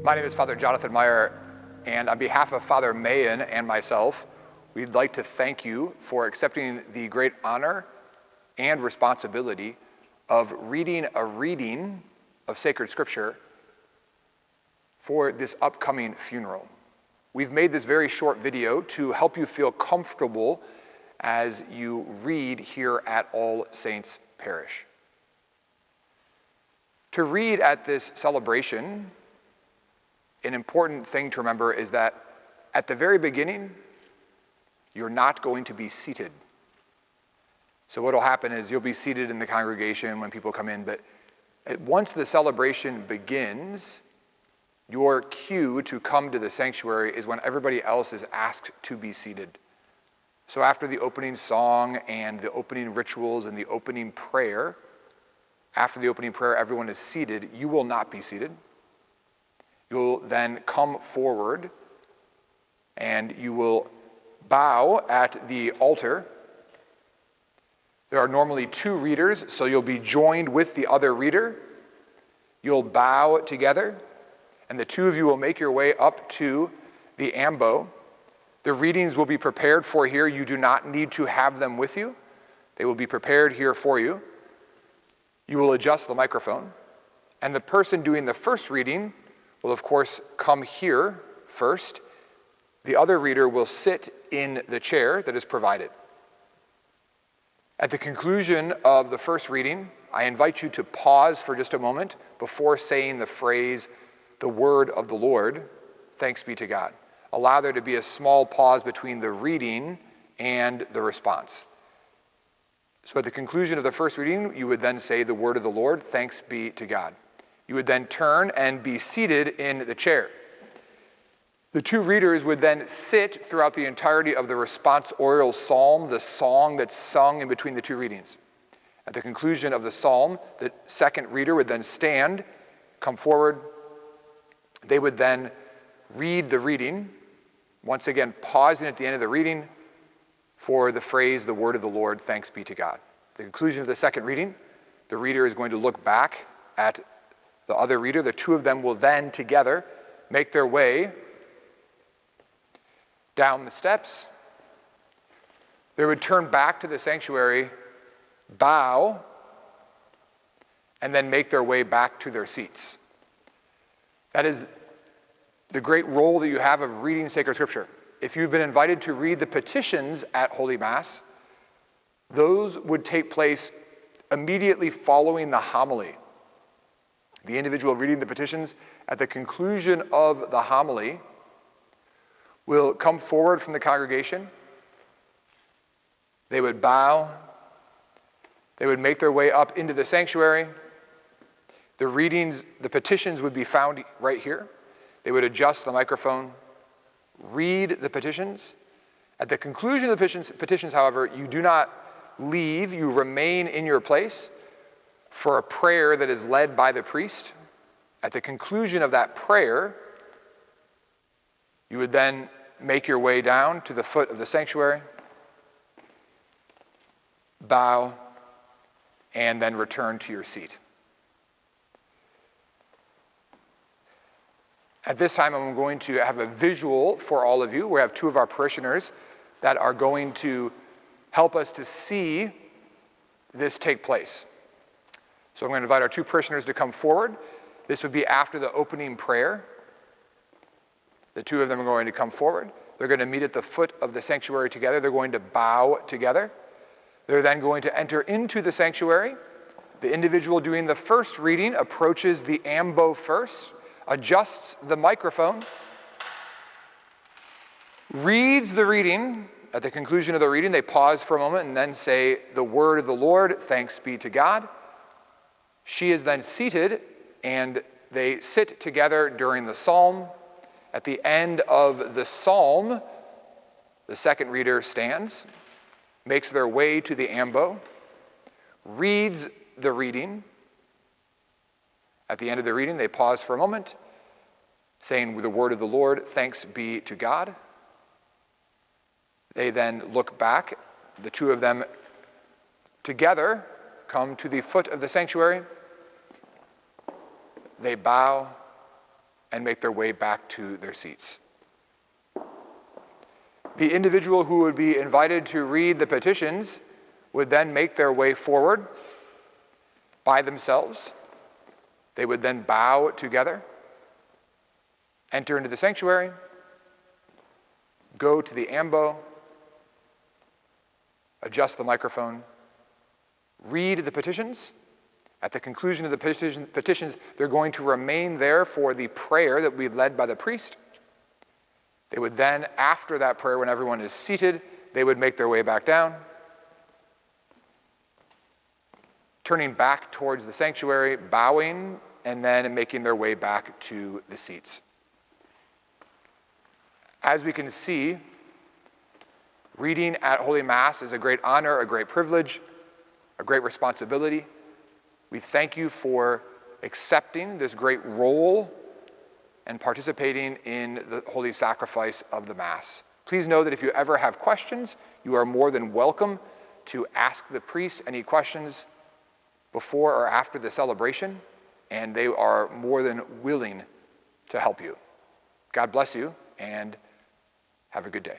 My name is Father Jonathan Meyer, and on behalf of Father Meyer and myself, we'd like to thank you for accepting the great honor and responsibility of reading a reading of sacred scripture for this upcoming funeral. We've made this very short video to help you feel comfortable as you read here at All Saints Parish. To read at this celebration, an important thing to remember is that at the very beginning, you're not going to be seated. So what will happen is you'll be seated in the congregation when people come in, but once the celebration begins, your cue to come to the sanctuary is when everybody else is asked to be seated. So after the opening song and the opening rituals and the opening prayer, after the opening prayer, everyone is seated. You will not be seated. You'll then come forward and you will bow at the altar. There are normally two readers, so you'll be joined with the other reader. You'll bow together, and the two of you will make your way up to the ambo. The readings will be prepared for here. You do not need to have them with you. They will be prepared here for you. You will adjust the microphone, and the person doing the first reading will, of course, come here first. The other reader will sit in the chair that is provided. At the conclusion of the first reading, I invite you to pause for just a moment before saying the phrase, "The word of the Lord, thanks be to God." Allow there to be a small pause between the reading and the response. So at the conclusion of the first reading, you would then say, "The word of the Lord, thanks be to God." You would then turn and be seated in the chair. The two readers would then sit throughout the entirety of the responsorial psalm, the song that's sung in between the two readings. At the conclusion of the psalm, the second reader would then stand, come forward. They would then read the reading, once again pausing at the end of the reading for the phrase, "The word of the Lord, thanks be to God." At the conclusion of the second reading, the reader is going to look back at the other reader. The two of them will then together make their way down the steps. They would turn back to the sanctuary, bow, and then make their way back to their seats. That is the great role that you have of reading sacred scripture. If you've been invited to read the petitions at Holy Mass, those would take place immediately following the homily. The individual reading the petitions at the conclusion of the homily will come forward from the congregation. They would bow. They would make their way up into the sanctuary. The readings, the petitions would be found right here. They would adjust the microphone, read the petitions. At the conclusion of the petitions, however, you do not leave. You remain in your place for a prayer that is led by the priest. At the conclusion of that prayer, you would then make your way down to the foot of the sanctuary, bow, and then return to your seat. At this time, I'm going to have a visual for all of you. We have two of our parishioners that are going to help us to see this take place. So I'm going to invite our two parishioners to come forward. This would be after the opening prayer. The two of them are going to come forward. They're going to meet at the foot of the sanctuary together. They're going to bow together. They're then going to enter into the sanctuary. The individual doing the first reading approaches the ambo first, adjusts the microphone, reads the reading. At the conclusion of the reading, they pause for a moment and then say, "The word of the Lord, thanks be to God." She is then seated, and they sit together during the psalm. At the end of the psalm, the second reader stands, makes their way to the ambo, reads the reading. At the end of the reading, they pause for a moment, saying, "The word of the Lord, thanks be to God." They then look back. The two of them together come to the foot of the sanctuary. They bow and make their way back to their seats. The individual who would be invited to read the petitions would then make their way forward by themselves. They would then bow together, enter into the sanctuary, go to the ambo, adjust the microphone, read the petitions. At the conclusion of the petitions, they're going to remain there for the prayer that will be led by the priest. They would then, after that prayer, when everyone is seated, they would make their way back down, turning back towards the sanctuary, bowing, and then making their way back to the seats. As we can see, reading at Holy Mass is a great honor, a great privilege, a great responsibility. We thank you for accepting this great role and participating in the holy sacrifice of the Mass. Please know that if you ever have questions, you are more than welcome to ask the priest any questions before or after the celebration, and they are more than willing to help you. God bless you, and have a good day.